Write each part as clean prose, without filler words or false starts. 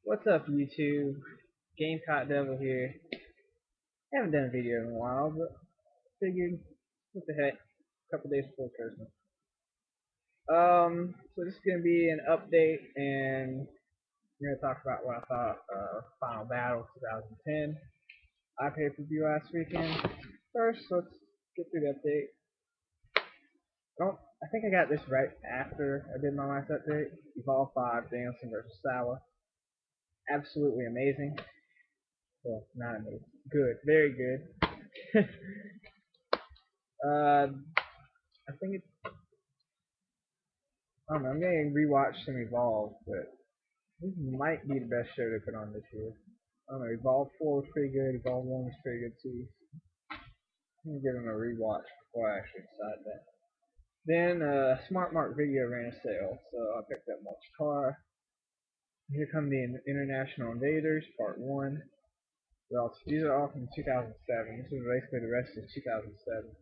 What's up, YouTube? Gamecott Devil here. Haven't done a video in a while, but figured, what the heck, a couple days before Christmas. So this is gonna be an update, and we're gonna talk about what I thought of Final Battle 2010. I pay-per-view last weekend. First, let's get through the update. I think I got this right after I did my last update. Evolve 5, Danielson versus Sawa. Absolutely amazing. Well, not amazing. Good. Very good. uh, I think it's, I don't know, I'm gonna rewatch some Evolve, but this might be the best show they put on this year. I don't know, Evolve 4 was pretty good, Evolve 1 was pretty good too. I'm gonna give them a rewatch before I actually decide that. Then, Smart Mark Video ran a sale, so I picked up Multicar. Here come the International Invaders, Part 1. Well, these are all from 2007. This is basically the rest of 2007.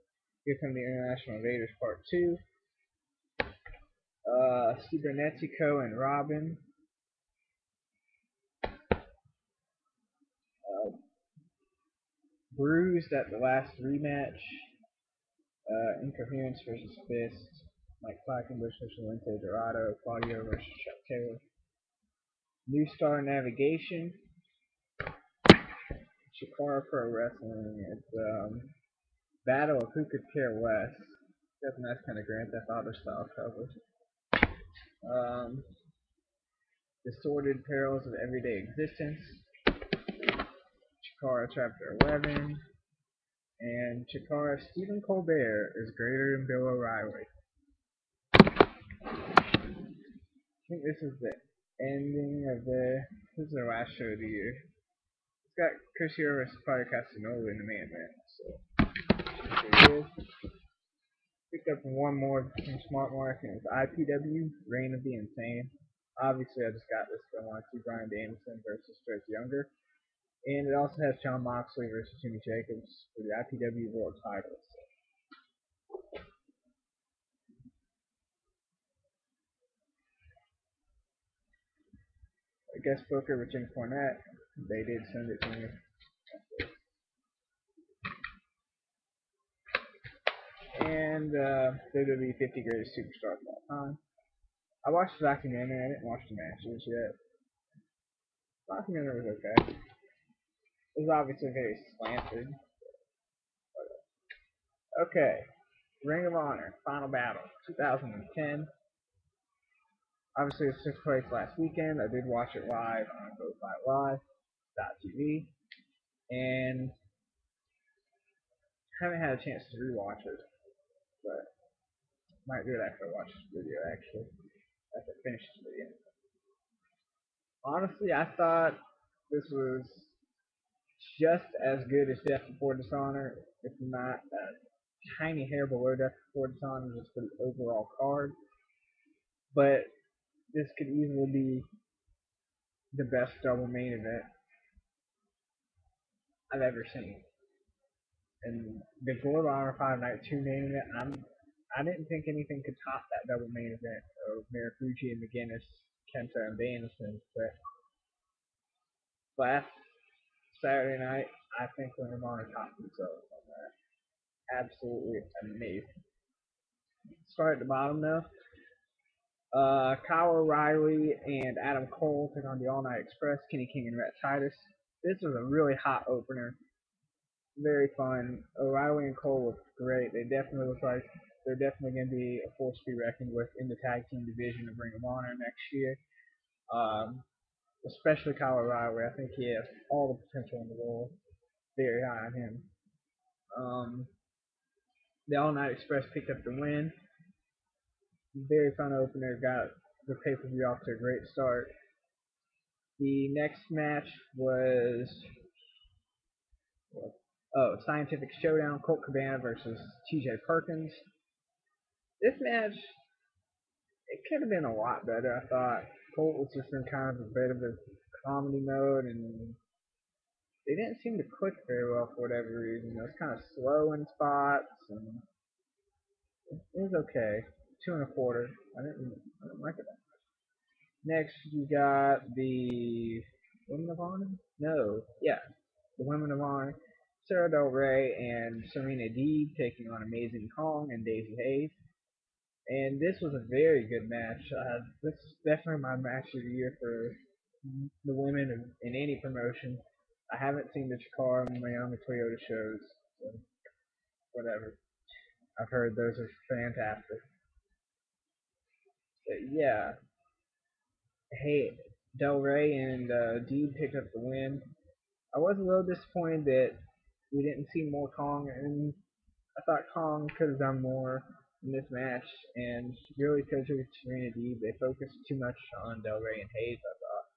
Here come the International Invaders, Part 2. Cybernetico and Robin. Bruised at the last rematch. Incoherence versus Fist. Mike Quackenbush versus Lente Dorado. Claudio versus Chuck Taylor. New Star Navigation. Shikara Pro Wrestling. It's Battle of Who Could Care Less. That's a nice kind of Grand Theft Auto style cover. Distorted Perils of Everyday Existence. Chikara Chapter 11. And Chikara Stephen Colbert is greater than Bill O'Reilly. I think this is the ending of this is the last show of the year. It's got Chris Hero versus Fire Casanova in the main event, so here it is. Picked up one more from Smart Mark, and it's IPW, Reign of the Insane. Obviously, I just got this because I want to see Bryan Danielson versus Stretch Younger. And it also has Jon Moxley versus Jimmy Jacobs for the IPW World titles. A guest booker with Jim Cornette. They did send it to me. And WWE 50 Greatest Superstars of All Time. I watched the documentary. I didn't watch the matches yet. The documentary was okay. It was obviously very slanted. Okay. Ring of Honor, Final Battle, 2010. Obviously, it took place last weekend. I did watch it live on GoFightLive.tv. And haven't had a chance to rewatch it. But might do it after I watch this video, actually. After I finish this video. Honestly, I thought this was just as good as Death Before Dishonor, if not a tiny hair below Death Before Dishonor, just for the overall card. But this could easily be the best double main event I've ever seen. And the Glory Honor 5 Night 2 main event, I didn't think anything could top that double main event of Mirafuji and McGinnis, Kenta and Danielson. But last Saturday night, I think Ring of Honor topped themselves on that. Absolutely amazing. Start at the bottom though. Kyle O'Reilly and Adam Cole took on the All Night Express, Kenny King and Rhett Titus. This was a really hot opener. Very fun. O'Reilly and Cole look great. They definitely look like they're definitely going to be a force to be reckoned with in the tag team division of Ring of Honor next year. Especially Kyle O'Reilly. I think he has all the potential in the world. Very high on him. The All Night Express picked up the win. Very fun opener. Got the pay-per-view off to a great start. The next match was Scientific Showdown, Colt Cabana versus TJ Perkins. This match, it could have been a lot better, I thought. Colt was just in kind of a bit of a comedy mode, and they didn't seem to click very well for whatever reason. It was kind of slow in spots, and it was okay. 2 1/4. I didn't like it that much. Next, you got the Women of Honor? No, yeah, the Women of Honor. Sarah Del Rey and Serena Deeb taking on Amazing Kong and Daisy Hayes. And this was a very good match. This is definitely my match of the year for the women in any promotion. I haven't seen the Chikara and Miami Toyota shows, so whatever. I've heard those are fantastic. But yeah, hey, Del Rey and Deeb picked up the win. I was a little disappointed that we didn't see more Kong, and I thought Kong could have done more in this match, and really because of Serena Deeb, they focused too much on Del Rey and Hayes, I thought.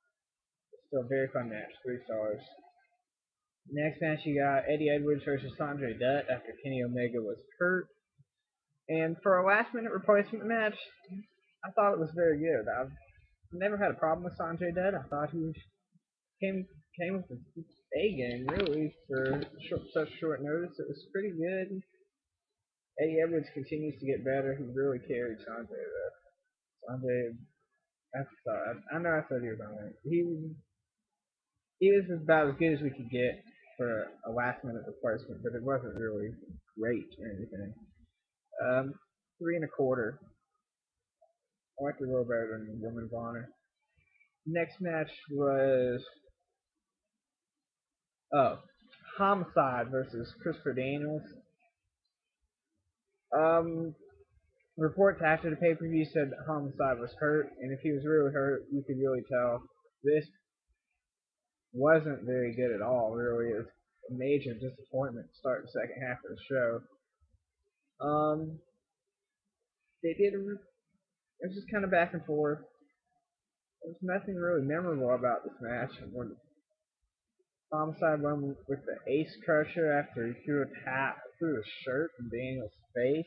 It's still a very fun match, 3 stars. Next match, you got Eddie Edwards versus Sanjay Dutt after Kenny Omega was hurt. And for a last minute replacement match, I thought it was very good. I've never had a problem with Sanjay Dutt. I thought he came came with his A game really for such short notice. It was pretty good. Eddie Edwards continues to get better. He really carried Sanjay though. Sanjay, I know I said he was on it. He was about as good as we could get for a last minute replacement, but it wasn't really great or anything. 3 1/4. I like it a little better than Women's Honor. Next match was oh Homicide versus Christopher Daniels. Um, Reports after the pay per view said that Homicide was hurt, and if he was really hurt, you could really tell. This wasn't very good at all. Really, it was a major disappointment to start the second half of the show. They did. It was just kind of back and forth. There's nothing really memorable about this match. When Homicide won with the Ace Crusher after he threw a tap through his shirt in Daniel's face.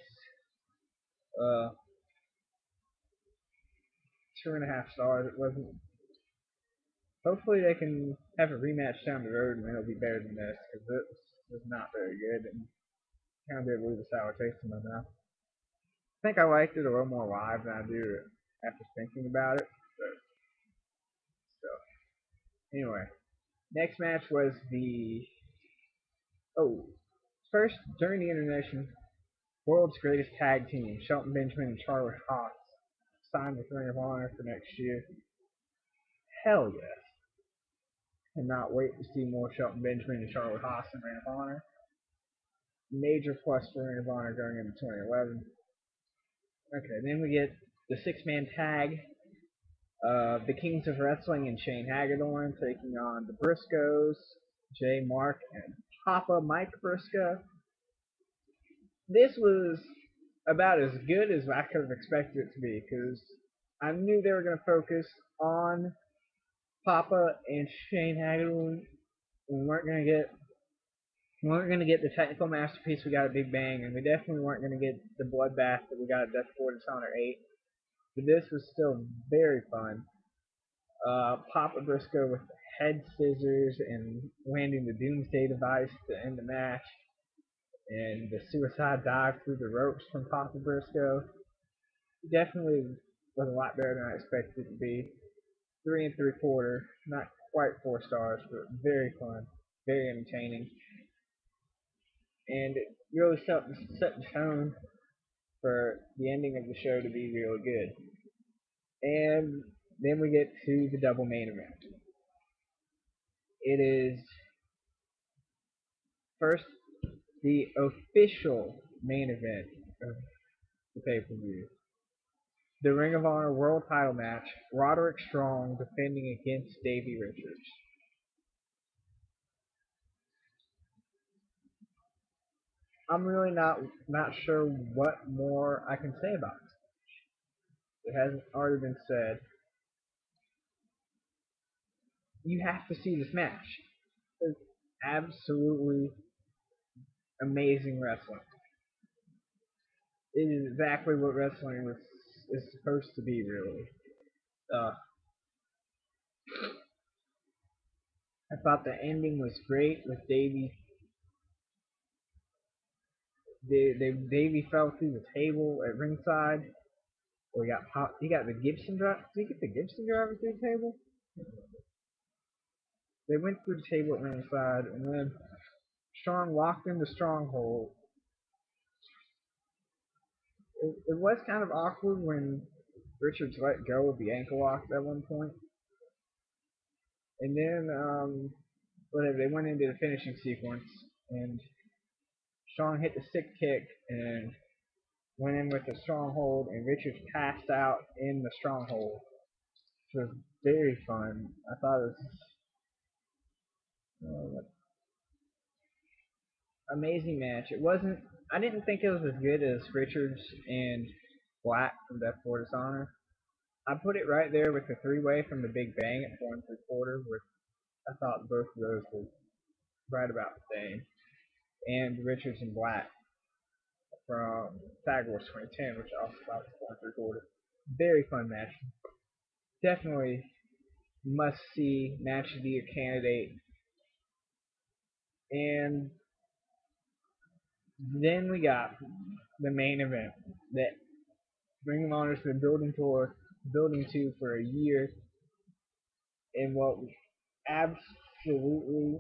Uh, 2.5 stars. It wasn't. Hopefully they can have a rematch down the road and it'll be better than this because it was not very good and kind of did leave a sour taste in my mouth. I think I liked it a little more live than I do after thinking about it. But still. Anyway, next match was the oh first during the intermission, world's greatest tag team, Shelton Benjamin and Charlotte Haas, signed with Ring of Honor for next year. Hell yes. Cannot wait to see more Shelton Benjamin and Charlotte Haas in Ring of Honor. Major plus for Ring of Honor going into 2011. Okay, then we get the 6-man tag. The Kings of Wrestling and Shane Hagedorn taking on the Briscoes, Jay Mark, and Papa Mike Briscoe. This was about as good as I could have expected it to be because I knew they were going to focus on Papa and Shane Hagedorn. We weren't gonna get the technical masterpiece we got at Big Bang, and we definitely weren't gonna get the bloodbath that we got at Death Before Dishonor 8. But this was still very fun. Papa Briscoe with the head scissors and landing the Doomsday device to end the match, and the suicide dive through the ropes from Papa Briscoe. Definitely was a lot better than I expected it to be. 3 3/4, not quite 4 stars, but very fun, very entertaining, and it really set the tone for the ending of the show to be really good. And then we get to the double main event. It is first the official main event of the pay per view. The Ring of Honor World Title match. Roderick Strong defending against Davey Richards. I'm really not sure what more I can say about it. It hasn't already been said. You have to see this match. It's absolutely amazing wrestling. It is exactly what is supposed to be, really. Uh, I thought the ending was great with Davey. Davey fell through the table at ringside, Or he got pop. He got the Gibson driver. Did he get the Gibson driver through the table? They went through the table at ringside, and then Strong locked into Stronghold. It was kind of awkward when Richards let go of the ankle lock at one point, and then whatever they went into the finishing sequence, and Strong hit the sick kick and went in with the Stronghold, and Richards passed out in the Stronghold. Which was very fun. I thought it was amazing match. It wasn't. I didn't think it was as good as Richards and Black from Death Before Dishonor. I put it right there with the three-way from the Big Bang at 4 3/4. With I thought both of those were right about the same. And Richards and Black from Tag Wars 2010, which I also thought was 4 3/4. Very fun match. Definitely must see match of the year candidate. And then we got the main event that Ring of Honor's been building to for a year, and what absolutely,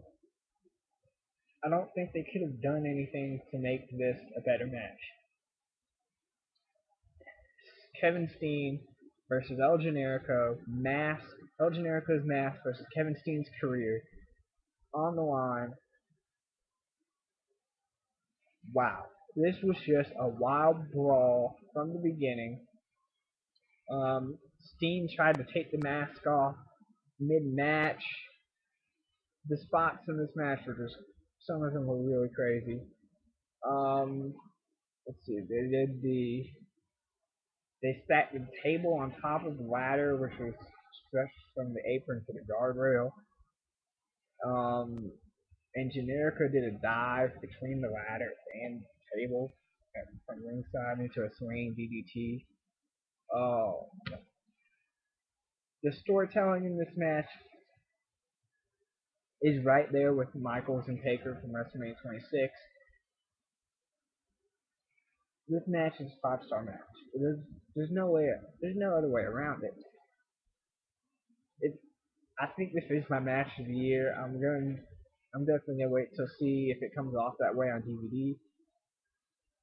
I don't think they could have done anything to make this a better match. Kevin Steen versus El Generico, El Generico's mask versus Kevin Steen's career on the line. Wow, this was just a wild brawl from the beginning. Steen tried to take the mask off mid-match. The spots in this match were just, some of them were really crazy. Let's see, they stacked the table on top of the ladder, which was stretched from the apron to the guardrail. Um, and Generico did a dive between the ladder and the table from ringside into a swinging DDT. Oh, the storytelling in this match is right there with Michaels and Taker from WrestleMania 26. This match is a 5-star match. There's no way, there's no other way around it. I think this is my match of the year. I'm definitely gonna wait to see if it comes off that way on DVD.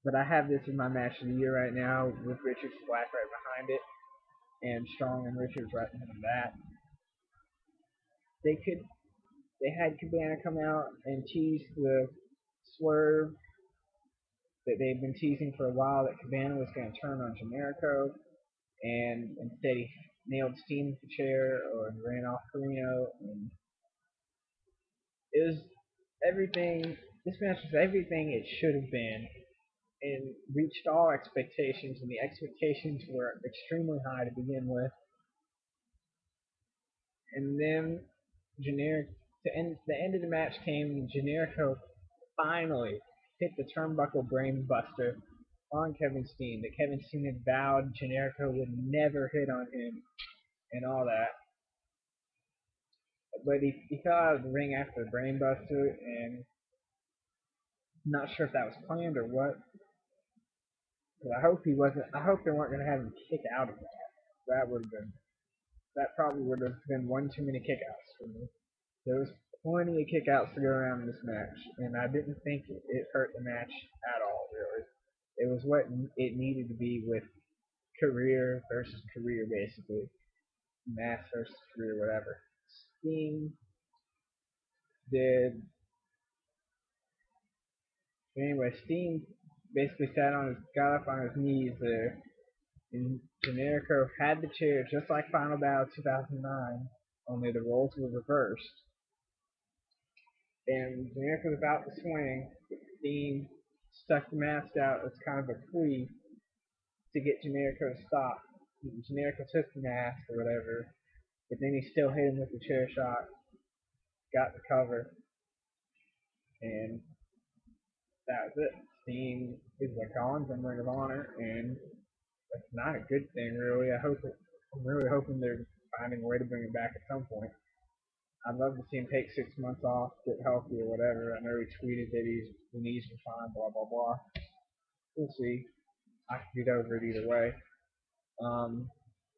But I have this as my match of the year right now, with Richards Black right behind it, and Strong and Richards right behind that. They could, they had Cabana come out and tease the swerve that they've been teasing for a while, that Cabana was going to turn on Generico, and instead he nailed Steen with the chair or ran off Carino. And it was everything. This match was everything it should have been, and reached all expectations. And the expectations were extremely high to begin with. And then the end of the match came. Generico finally hit the turnbuckle brainbuster on Kevin Steen. That Kevin Steen had vowed Generico would never hit on him and all that. But he fell out of the ring after the brainbuster, and I'm not sure if that was planned or what. But I hope he wasn't. I hope they weren't going to have him kick out of that. That would have been. That probably would have been one too many kickouts for me. There was plenty of kickouts to go around in this match, and I didn't think it hurt the match at all. Really, it was what it needed to be with career versus career, basically, mass versus career, whatever. Steen did. Anyway, Steen basically got up on his knees there, and Generico had the chair just like Final Battle 2009, only the roles were reversed. And Generico was about to swing, but Steen stuck the mask out as kind of a plea to get Generico to stop. Generico took the mask or whatever, but then he still hit him with the chair shot, got the cover, and that was it. Steen is gone from Ring of Honor, and that's not a good thing, really. I'm really hoping they're finding a way to bring him back at some point. I'd love to see him take 6 months off, get healthy or whatever. I know he tweeted that the knees are fine, blah blah blah. We'll see. I can get over it either way. Um,